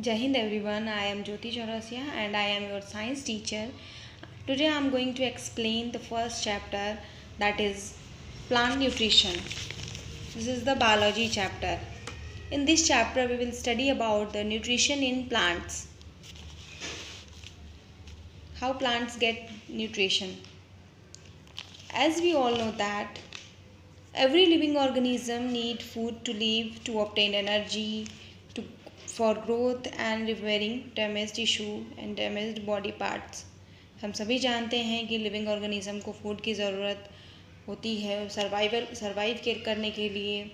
Jai Hind everyone, I am Jyoti Chaurasia and I am your science teacher. Today I am going to explain the first chapter, that is plant nutrition. This is the biology chapter. In this chapter we will study about the nutrition in plants. How plants get nutrition. As we all know that every living organism need food to live, to obtain energy, to for growth and repairing damaged tissue and damaged body parts. हम सभी जानते हैं कि living organism को food की ज़रूरत होती है सर्वाइव करने के लिए,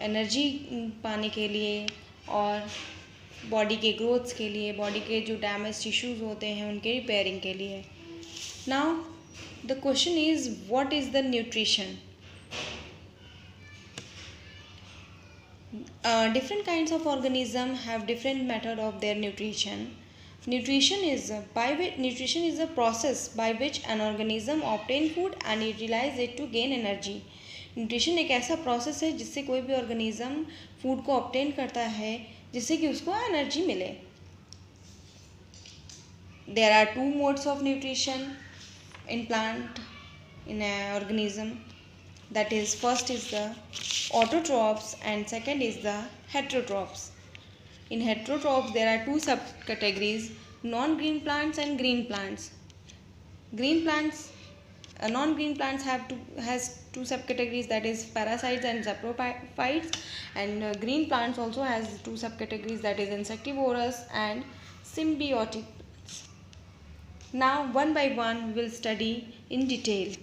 एनर्जी पाने के लिए और बॉडी के ग्रोथ्स के लिए, बॉडी के जो डैमेज टिश्यूज़ होते हैं उनके रिपेयरिंग के लिए. Now the question is what is the nutrition. Different kinds of organism have different method of their nutrition. Nutrition is a process by which an organism obtain food and utilize it to gain energy. Nutrition एक ऐसा process है जिससे कोई भी organism food को obtain करता है जिससे कि उसको एनर्जी मिले. There are two modes of nutrition in plant, in an organism. That is, first is the autotrophs and second is the heterotrophs. In heterotrophs there are two subcategories, non-green plants and green plants. Non-green plants has two subcategories, that is parasites and saprophytes, and green plants also has two subcategories, that is insectivorous and symbiotic. Now one by one we will study in detail.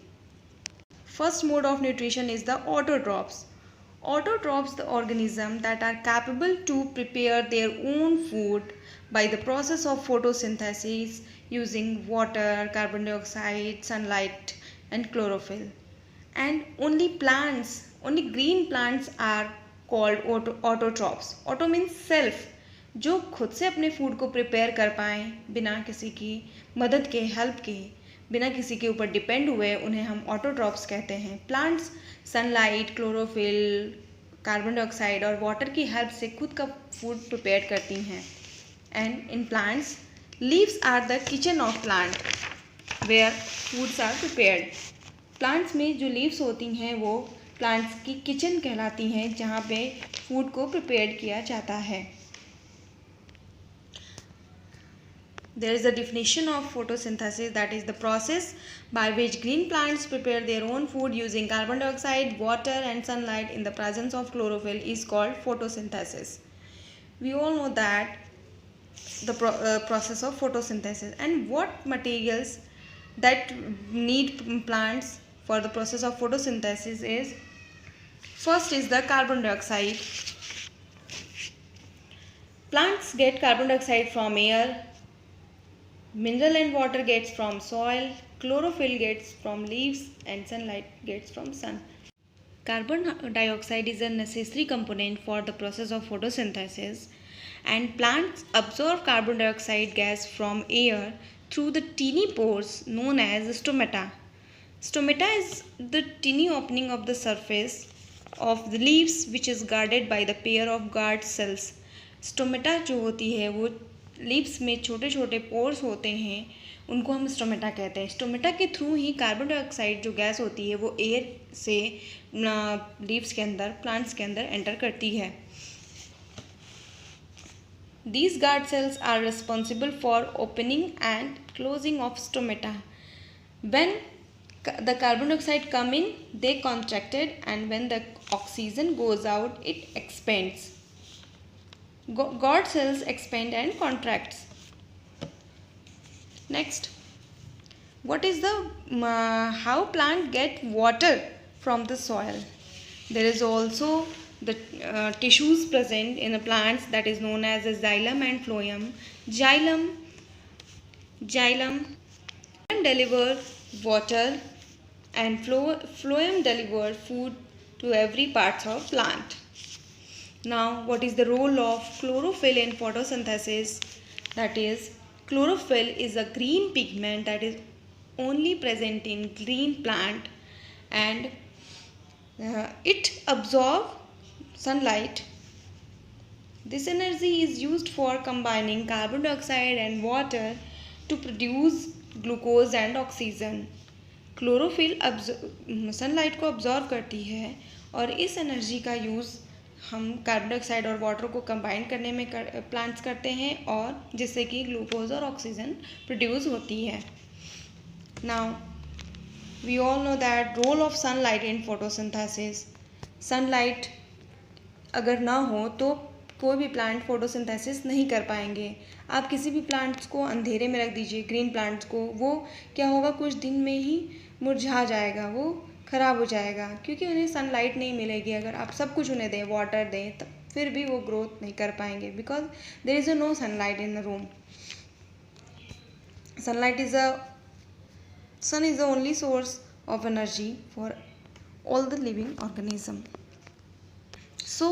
First mode of nutrition is the autotrophs. Autotrophs, the organisms that are capable to prepare their own food by the process of photosynthesis using water, carbon dioxide, sunlight and chlorophyll. And only green plants are called autotrophs. Auto means self, जो खुद से अपने food को prepare कर पाएँ बिना किसी की मदद के, हेल्प के, बिना किसी के ऊपर डिपेंड हुए, उन्हें हम ऑटोट्रॉप्स कहते हैं. Plants sunlight, chlorophyll, carbon dioxide और वाटर की हेल्प से खुद का फूड प्रिपेयर करती हैं. And in plants leaves are the kitchen of plant where foods are prepared. Plants में जो लीव्स होती हैं वो प्लांट्स की किचन कहलाती हैं जहाँ पे फूड को प्रिपेयर किया जाता है. There is a definition of photosynthesis, that is the process by which green plants prepare their own food using carbon dioxide, water and sunlight in the presence of chlorophyll is called photosynthesis. We all know that the process of photosynthesis, and what materials that need plants for the process of photosynthesis is, first is the carbon dioxide. Plants get carbon dioxide from air, mineral and water gets from soil, chlorophyll gets from leaves and sunlight gets from sun. Carbon dioxide is a necessary component for the process of photosynthesis, and plants absorb carbon dioxide gas from air through the teeny pores known as stomata. Stomata is the teeny opening of the surface of the leaves which is guarded by the pair of guard cells. Stomata जो होती है वो leaves में छोटे छोटे pores होते हैं, उनको हम स्टोमेटा कहते हैं. स्टोमेटा के थ्रू ही कार्बन डाइऑक्साइड जो गैस होती है वो एयर से लीव्स के अंदर, प्लांट्स के अंदर एंटर करती है. These guard cells are responsible for opening and closing of stomata. When the carbon dioxide come in, they contracted, and when the oxygen goes out, it expands. Guard cells expand and contracts. Next, what is the how plant get water from the soil? There is also the tissues present in the plants, that is known as the xylem and phloem. Xylem deliver water and phloem deliver food to every part of plant. Now, what is the role of chlorophyll in photosynthesis? That is, chlorophyll is a green pigment that is only present in green plant, and it absorbs sunlight This energy is used for combining carbon dioxide and water to produce glucose and oxygen. Chlorophyll sunlight को absorb करती है और इस energy का use हम carbon dioxide और water को combine करने में प्लांट्स करते हैं और जिससे कि ग्लूकोज और ऑक्सीजन प्रोड्यूस होती है. Now we all know that role of sunlight in photosynthesis. Sunlight अगर ना हो तो कोई भी प्लांट फोटोसिंथेसिस नहीं कर पाएंगे. आप किसी भी प्लांट्स को अंधेरे में रख दीजिए, ग्रीन प्लांट्स को, वो क्या होगा, कुछ दिन में ही मुरझा जाएगा, वो ख़राब हो जाएगा क्योंकि उन्हें सनलाइट नहीं मिलेगी. अगर आप सब कुछ उन्हें दें, वाटर दें, तब फिर भी वो ग्रोथ नहीं कर पाएंगे because there is no sunlight in the room. Sun is the only source of energy for all the living organism. So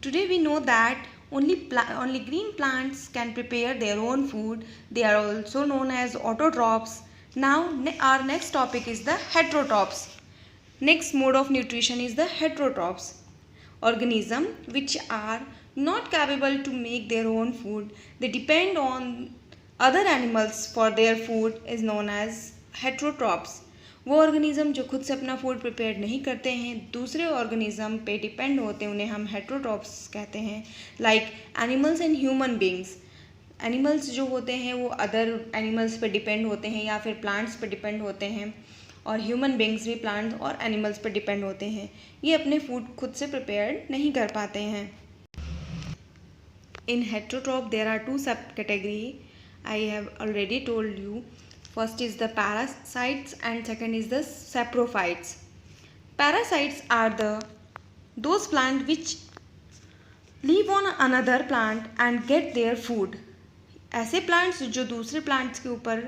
today we know that only green plants can prepare their own food. They are also known as autotrophs. Now our next topic is the heterotrophs. Next mode of nutrition is the heterotrophs. Organism which are not capable to make their own food. They depend on other animals for their food is known as heterotrophs. वो organism जो खुद से अपना food prepare नहीं करते हैं, दूसरे organism पे डिपेंड होते हैं, उन्हें हम हेटेरोट्रॉफ्स कहते हैं. Like animals and human beings. Animals जो होते हैं वो अदर एनिमल्स पे डिपेंड होते हैं या फिर प्लांट्स पे डिपेंड होते हैं, और ह्यूमन बींग्स भी प्लांट्स और एनिमल्स पे डिपेंड होते हैं. ये अपने फूड खुद से प्रिपेयर नहीं कर पाते हैं. इन हेटेरोट्रॉफ देयर आर 2 सब category. I have already told you. First is the parasites and second is the saprophytes. Parasites are those plants which live on another plant and get their food. ऐसे plants जो दूसरे plants के ऊपर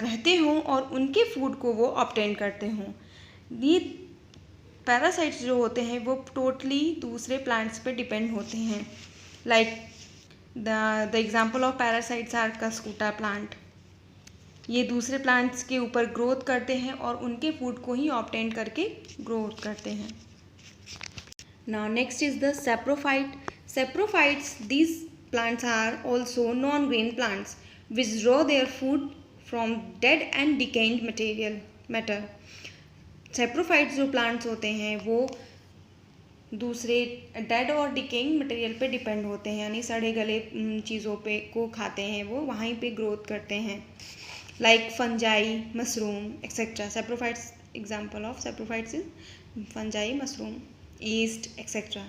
रहते हों और उनके food को वो obtain करते हों. ये parasites जो होते हैं वो totally दूसरे plants पे depend होते हैं. Like the example of parasites are Cuscuta plant. ये दूसरे प्लांट्स के ऊपर ग्रोथ करते हैं और उनके फूड को ही ऑब्टेन करके ग्रोथ करते हैं. Now next is the saprophyte. Saprophytes, these plants are also non green plants which draw their food from dead and decaying matter. Saprophytes जो प्लांट्स होते हैं वो दूसरे डेड और डिकेइंग मटेरियल पे डिपेंड होते हैं, यानी सड़े गले चीज़ों पे को खाते हैं, वो वहीं पे ग्रोथ करते हैं. Like fungi, mushroom, etc. Saprophytes, example of saprophytes is fungi, mushroom, yeast, etc.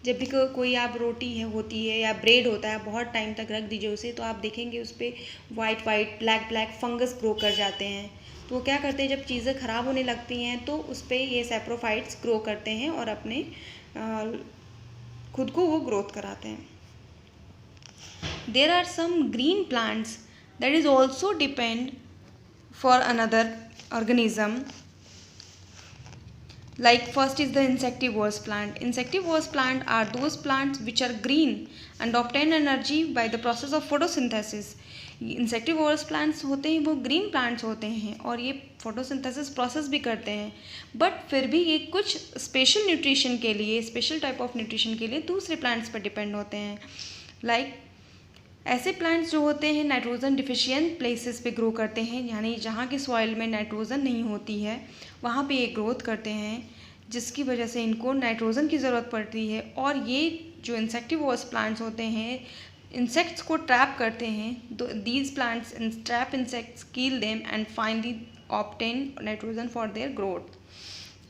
जब भी कोई आप रोटी होती है या ब्रेड होता है, बहुत टाइम तक रख दीजिए उसे, तो आप देखेंगे उस पर वाइट ब्लैक फंगस ग्रो कर जाते हैं. तो वो क्या करते हैं, जब चीज़ें ख़राब होने लगती हैं तो उस पर ये सैप्रोफाइट्स ग्रो करते हैं और अपने खुद को वो ग्रोथ कराते हैं. There are some green plants that is also depend for another organism. Like first is the insectivorous plant. Insectivorous plant are those plants which are green and obtain energy by the process of photosynthesis. Insectivorous plants होते हैं वो green plants होते हैं और ये photosynthesis process भी करते हैं, बट फिर भी ये कुछ स्पेशल न्यूट्रिशन के लिए, स्पेशल टाइप ऑफ न्यूट्रिशन के लिए दूसरे प्लांट्स पर डिपेंड होते हैं. लाइक ऐसे प्लांट्स जो होते हैं नाइट्रोजन डिफिशिएंट प्लेसेस पे ग्रो करते हैं, यानी जहाँ की सॉइल में नाइट्रोजन नहीं होती है वहाँ पे ये ग्रोथ करते हैं, जिसकी वजह से इनको नाइट्रोजन की ज़रूरत पड़ती है. और ये जो इंसेक्टिवोरस प्लांट्स होते हैं इंसेक्ट्स को ट्रैप करते हैं. These plants trap insects, kill them and finally obtain nitrogen for their growth.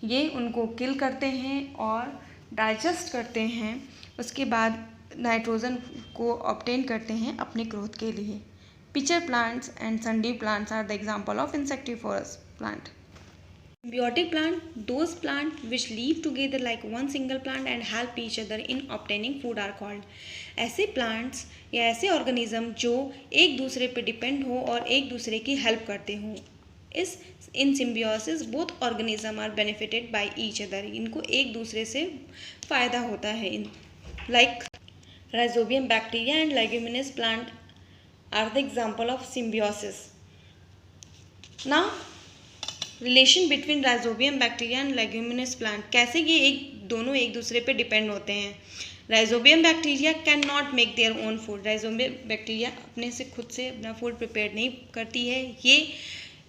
ये उनको किल करते हैं और डाइजेस्ट करते हैं, उसके बाद नाइट्रोजन को ऑब्टेन करते हैं अपने ग्रोथ के लिए. Pitcher plants and sundew plants are the example of insectivorous plant. Symbiotic plant, those plants which live together like one single plant and help each other in obtaining food are called. ऐसे plants या ऐसे organism जो एक दूसरे पे depend हो और एक दूसरे की हेल्प करते हों. in symbiosis both organism are benefited by each other. इनको एक दूसरे से फ़ायदा होता है. Like Rhizobium bacteria and leguminous plant are the example of symbiosis. Now, relation between Rhizobium bacteria and leguminous plant, कैसे ये एक दोनों एक दूसरे पे डिपेंड होते हैं। Rhizobium bacteria can not make their own food. Rhizobium bacteria अपने से खुद से अपना फूड प्रिपेयर नहीं करती है, ये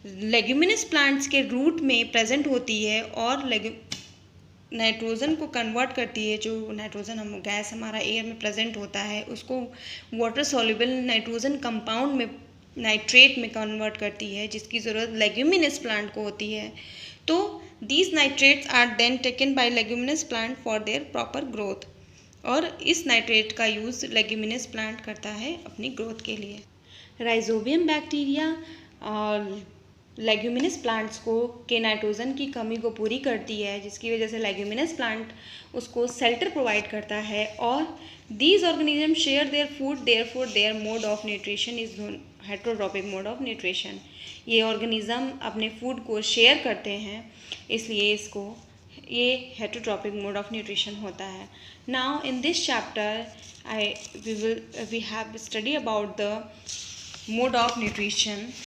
लेग्यूमिनस प्लांट्स के रूट में प्रेजेंट होती है और नाइट्रोजन को कन्वर्ट करती है। जो नाइट्रोजन हम गैस हमारा एयर में प्रेजेंट होता है उसको वाटर सॉल्युबल नाइट्रोजन कंपाउंड में, नाइट्रेट में कन्वर्ट करती है, जिसकी ज़रूरत लेग्यूमिनस प्लांट को होती है। तो these nitrates are then taken by leguminous plant for their proper growth, और इस नाइट्रेट का यूज़ लेग्यूमिनस प्लांट करता है अपनी ग्रोथ के लिए। राइजोबियम बैक्टीरिया और लेग्यूमिनस प्लांट्स के नाइट्रोजन की कमी को पूरी करती है, जिसकी वजह से लेग्यूमिनस प्लांट उसको शेल्टर प्रोवाइड करता है, और these organism share their food, therefore their mode of nutrition is heterotrophic mode of nutrition. ये ऑर्गेनिज्म अपने फूड को शेयर करते हैं, इसलिए इसको ये हेट्रोट्रॉपिक मोड ऑफ न्यूट्रिशन होता है। Now in this chapter we have study about the mode of nutrition.